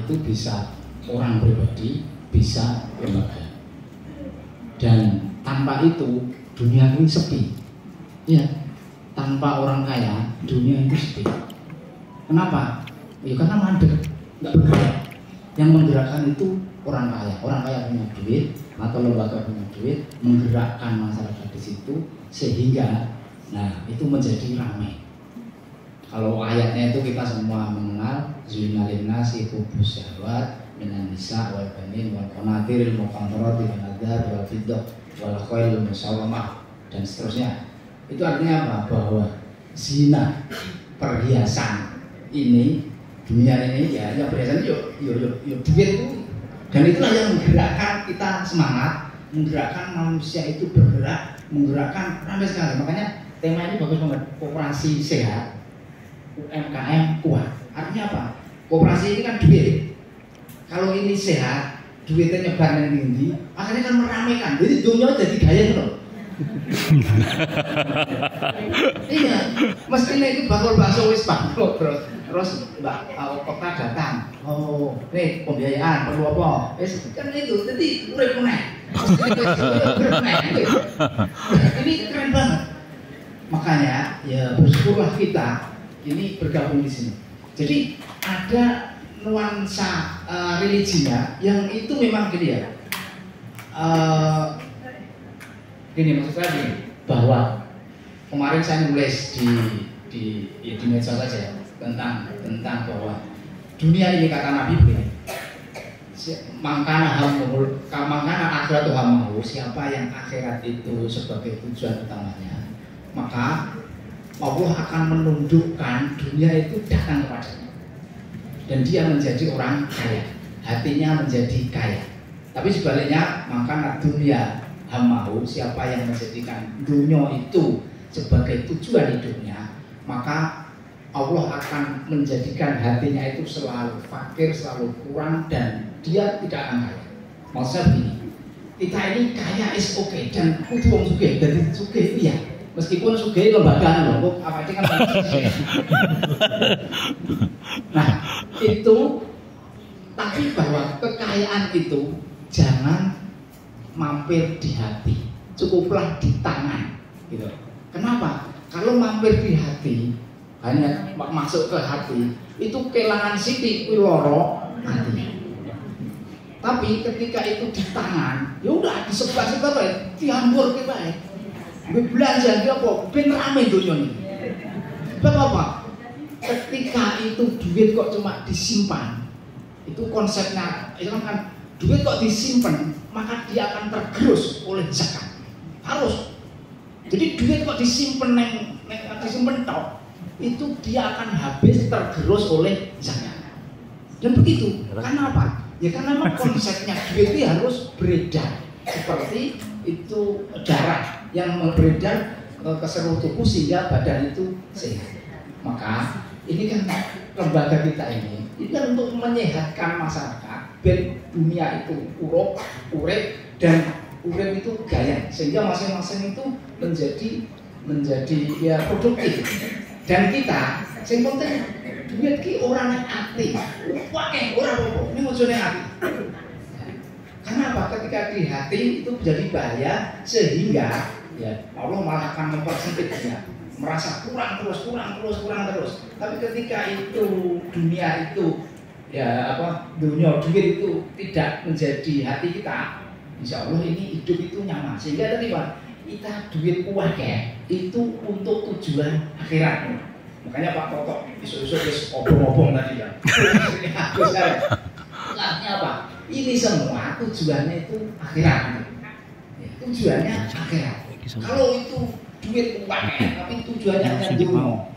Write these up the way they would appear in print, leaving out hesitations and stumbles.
itu bisa orang pribadi, bisa lembaga. Dan tanpa itu dunia ini sepi. Ya, tanpa orang kaya dunia itu sepi. Kenapa? Ya karena mandek, nggak bergerak. Yang menggerakkan itu orang kaya. Orang kaya punya duit atau lembaga punya duit, menggerakkan masyarakat di situ sehingga, nah itu menjadi ramai. Kalau ayatnya itu kita semua mengenal, zuyina linnasi hubbus syahwat minan nisa wal banin wal qanatiril muqantarati min adh-dhahab wal fiddah wal khailil musawwamah dan seterusnya. Itu artinya apa? Bahwa zina, perhiasan ini, dunia ini ya, yang perhiasan yuk duit itu. Dan itulah yang menggerakkan kita semangat, menggerakkan manusia itu bergerak, menggerakkan ramai sekali. Makanya tema ini bagus banget, koperasi sehat, UMKM kuat. Artinya apa? Koperasi ini kan duit. Kalau ini sehat, duitnya nyebar yang tinggi, akhirnya kan meramaikan. Jadi dunia jadi gaya loh. Iya, mestinya itu bakul bakso wis bangkrut terus Mbak Kota datang. Oh, nih pembiayaan perlu apa? Kan itu, jadi urip meneh. Ini keren banget. Makanya ya bersyukurlah kita ini bergabung di sini. Jadi ada nuansa religinya yang itu memang gini ya. Gini maksud saya gini, bahwa kemarin saya nulis di medsos saja ya, tentang bahwa dunia ini kata Nabi begini, mangkana akhirat hamahu, siapa yang akhirat itu sebagai tujuan utamanya, maka Allah akan menundukkan dunia itu datang kepadanya dan dia menjadi orang kaya, hatinya menjadi kaya. Tapi sebaliknya, mangkana dunia hamahu, siapa yang menjadikan dunia itu sebagai tujuan hidupnya, maka Allah akan menjadikan hatinya itu selalu fakir, selalu kurang, dan dia tidak akan kaya. Maksudnya begini, kita ini kaya is oke, dan kudu wong sugih, dan sugih iya, meskipun sugih lembaga loh, apa itu kan nah itu, tapi bahwa kekayaan itu jangan mampir di hati, cukuplah di tangan, gitu. Kenapa? Kalau mampir di hati, hanya masuk ke hati, itu kehilangan sithik, loro hati. Tapi ketika itu di tangan, ya udah di sebelah baik, diambur ke baik. Belanja dia kok, ben rame dunia ini. Sebab apa? Ketika itu duit kok cuma disimpan, itu konsepnya, itu kan duit kok disimpan, maka dia akan tergerus oleh zakat. Harus. Jadi duit kok disimpan disimpan tok, itu dia akan habis tergerus oleh zakat. Dan begitu. Karena apa? Ya karena memang konsepnya duit itu harus beredar seperti itu darah yang beredar ke seluruh tubuh sehingga badan itu sehat. Maka ini kan lembaga kita ini kan untuk menyehatkan masyarakat, biar dunia itu urip dan urip itu gaya, sehingga masing-masing itu menjadi ya produktif. Dan kita, yang penting duit ki orang yang aktif, pakai orang apa, ini maksudnya aktif. Karena apa? Ketika di hati itu menjadi bahaya, sehingga ya Allah malah akan mempersempit dia, merasa kurang terus. Tapi ketika itu dunia itu ya dunia duit itu tidak menjadi hati kita, insya Allah ini hidup itu nyaman. Sehingga tadi Pak, kita duit kuah itu untuk tujuan akhirat. Makanya Pak Toto isu-isu obong-obong tadi ya. Artinya apa? Ini semua tujuannya itu akhirat. Tujuannya akhirat. Kalau itu duit uangnya, tapi tujuannya hanya dunia.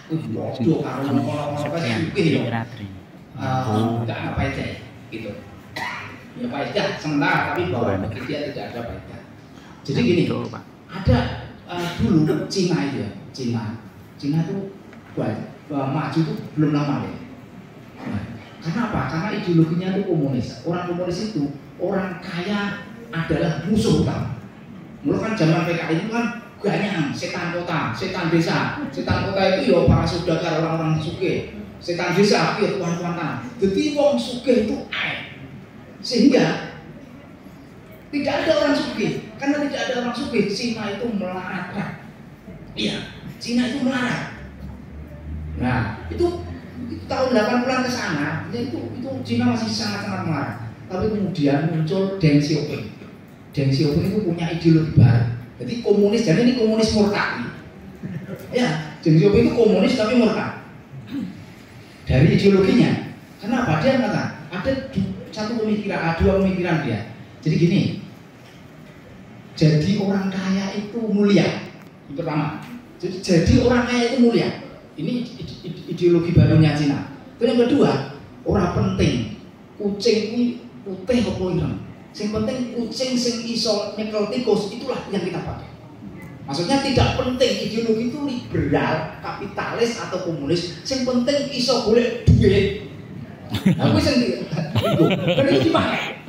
Itu bodoh kalau ngomong-ngomong apa sih? Enggak apa aja, gitu. Ya faedah sementara, tapi bahwa bagi dia tidak ada faedah. Jadi gini, ada dulu Cina itu ya, Cina itu maju itu belum lama deh. Karena apa? Karena ideologinya itu komunis. Orang komunis itu orang kaya adalah musuh utama. Mulai kan zaman PKI itu kan banyak setan kota, setan desa. Setan kota itu ya para saudagar, orang-orang sugih. setan desa ya tuan-tuan tanah. Jadi wong sugih itu sehingga tidak ada orang sugih. Karena tidak ada orang sugih, Cina itu melarat. Iya, Cina itu melarat. Nah, itu tahun 80-an ke sana, itu Cina masih sangat-sangat melarat. Tapi kemudian muncul Deng Xiaoping. Deng Xiaoping itu punya ideologi baru. Jadi komunis, jadi ini komunis murtad. Ya, Deng Xiaoping itu komunis tapi murtad. Dari ideologinya. Kenapa? Dia mengatakan ada dua pemikiran dia. Jadi gini, jadi orang kaya itu mulia. Yang pertama, jadi orang kaya itu mulia. Ini ideologi barunya Cina. Terus yang kedua, orang penting kucing ini putih apa ireng. Yang penting kucing sing iso nyekel tikus, itulah yang kita pakai. Maksudnya tidak penting ideologi itu liberal, kapitalis atau komunis. Yang penting iso golek duit. Nah, itu dan itu dipakai.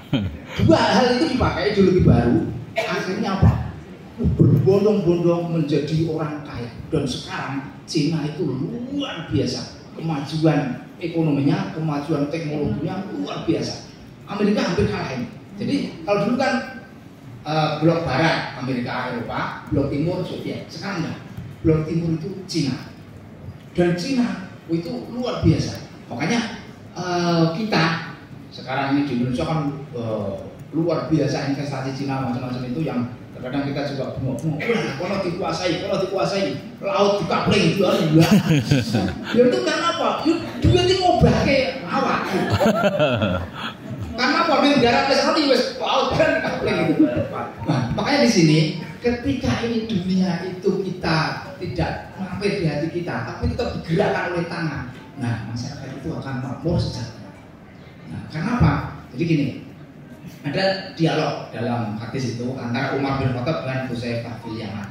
Dua hal itu dipakai ideologi baru. Akhirnya apa? Berbondong-bondong menjadi orang kaya. Dan sekarang Cina itu luar biasa. Kemajuan ekonominya, kemajuan teknologinya luar biasa. Amerika hampir kalahin. Jadi kalau dulu kan blok barat Amerika, Eropa, blok timur Soviet. Sekarang enggak. Blok timur itu Cina. Dan Cina itu luar biasa. Makanya kita sekarang ini di Indonesia kan luar biasa investasi Cina macam-macam itu yang kadang kita juga bengok-bengok. Kalau dikuasai, laut dikapling dua. Ya itu karena apa? Duit itu ngobake awak. Karena apa? Di negara Islam itu laut kan dikapling gitu. Nah, makanya di sini ketika ini dunia itu kita tidak mampir di hati kita, tapi kita digerakkan oleh tangan. Nah, masyarakat itu akan makmur sejahtera. Nah, karena apa? Jadi gini, ada dialog dalam hadis itu antara Umar bin Khattab dengan Hudzaifah bin Yaman.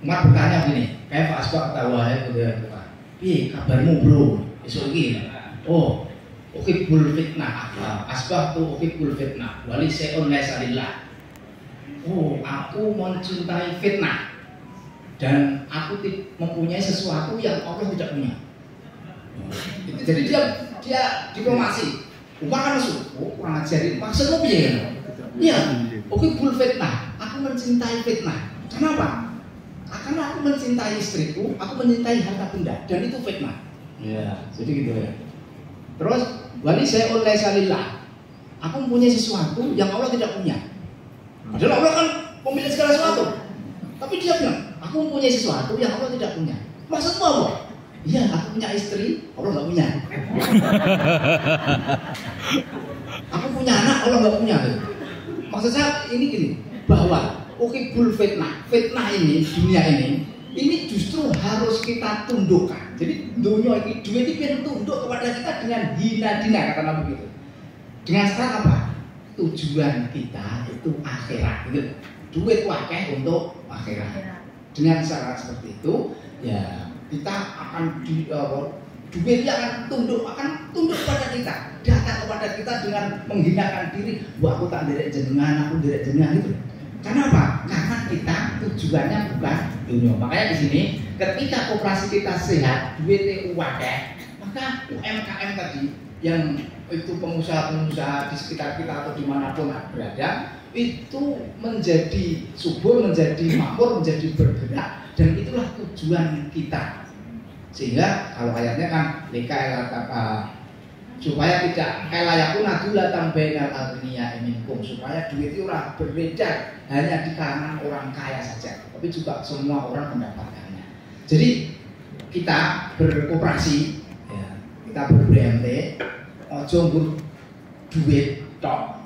Umar bertanya begini, "Kaifa asbahta wahai Hudzaifah? Piye kabarmu, Bro? Esuk iki?" "Oh, uhibbul fitnah." "Asbahtu uhibbul fitnah, wali syai'un laisa lillah." "Oh, aku mencintai fitnah dan aku mempunyai sesuatu yang Allah tidak punya." Jadi dia diplomasi. Umar kan kurang ajarin. Maksudmu piye? Iya, uhibbul fitnah. Aku mencintai fitnah. Kenapa? Karena aku mencintai istriku, aku mencintai harta benda, dan itu fitnah. Iya, jadi gitu ya. Terus wali syai'un laisa lillah. Aku mempunyai sesuatu yang Allah tidak punya. Padahal Allah kan pemilik segala sesuatu. Tapi dia bilang, aku mempunyai sesuatu yang Allah tidak punya. Maksudmu apa? Iya, aku punya istri, Allah nggak punya. Aku punya anak, Allah nggak punya. Maksud saya ini gini, bahwa uhibbul fitnah ini, dunia ini justru harus kita tundukkan. Jadi dunia ini, duit ini biar tunduk kepada kita dengan hina-dina, kata Nabi begitu. Dengan syarat apa? Tujuan kita itu akhirat, gitu. Duit wakeh untuk akhirat. Dengan syarat seperti itu, ya kita akan duitnya akan tunduk pada kita, datang kepada kita dengan menghinakan diri. Wah, aku tak derek jenengan, aku derek jenengan itu. Karena apa? Karena kita tujuannya bukan dunia. Makanya di sini ketika koperasi kita sehat, duitnya wakeh, maka UMKM tadi yang itu pengusaha-pengusaha di sekitar kita atau dimanapun berada itu menjadi subur, menjadi makmur, menjadi bergerak, dan itulah tujuan kita. Sehingga kalau ayatnya kan supaya tidak kalayakun adulatan bainal agniya minkum, supaya duit itu beredar hanya di kalangan orang kaya saja, tapi juga semua orang mendapatkannya. Jadi kita berkoperasi, ya, kita ber-BMT, ojo duit tok.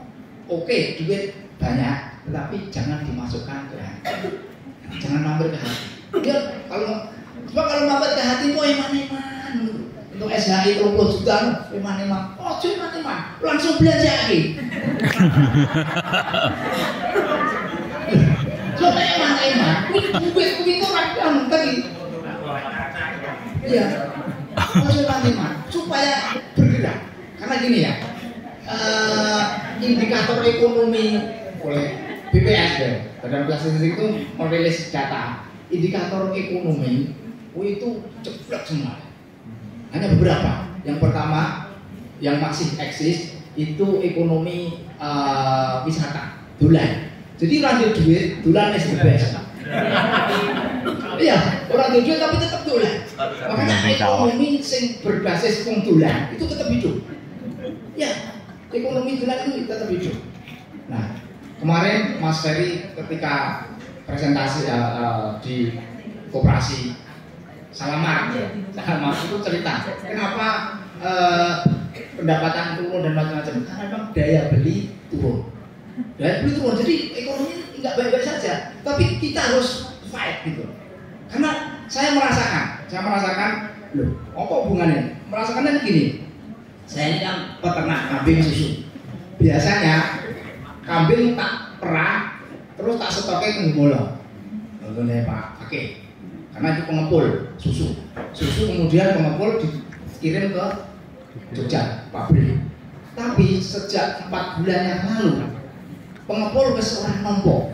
Oke, duit banyak, tetapi jangan dimasukkan ke hati. Jangan mampir ke hati. Dia kalau mampir ke hati mau eman-eman. Untuk SHI 30 juta, eman-eman. Oh, eman-eman, langsung belanja lagi. Coba eman-eman, duit itu rakyat tadi. Iya, eman-eman supaya bergerak. Karena gini ya, indikator ekonomi oleh BPS ya, Badan Statistik itu merilis data indikator ekonomi itu ceplok semua. Hanya beberapa. Yang pertama yang masih eksis itu ekonomi wisata, dolan. Jadi orang duwe duit, dolan wis bebas. Iya, orang duwe duit tapi tetap dolan. Makanya ekonomi sing berbasis wong dolan itu tetap hidup. Ya, ekonomi dolan itu tetap hidup. Nah, kemarin Mas Ferry ketika presentasi di koperasi Salamar itu cerita kenapa pendapatan turun dan macam-macam, karena memang daya beli turun. Daya beli turun, jadi ekonomi nggak baik-baik saja. Tapi kita harus fight gitu. Karena saya merasakan, loh, apa hubungannya? Merasakannya gini. Saya ini kan peternak kambing susu. Biasanya kambing tak perah, terus tak stoknya ke Ngomolo. Contohnya Pak Oke. Karena itu pengepul susu. Susu kemudian pengepul dikirim ke Jogja, pabrik. Tapi sejak 4 bulan yang lalu, pengepul wis ora nampa.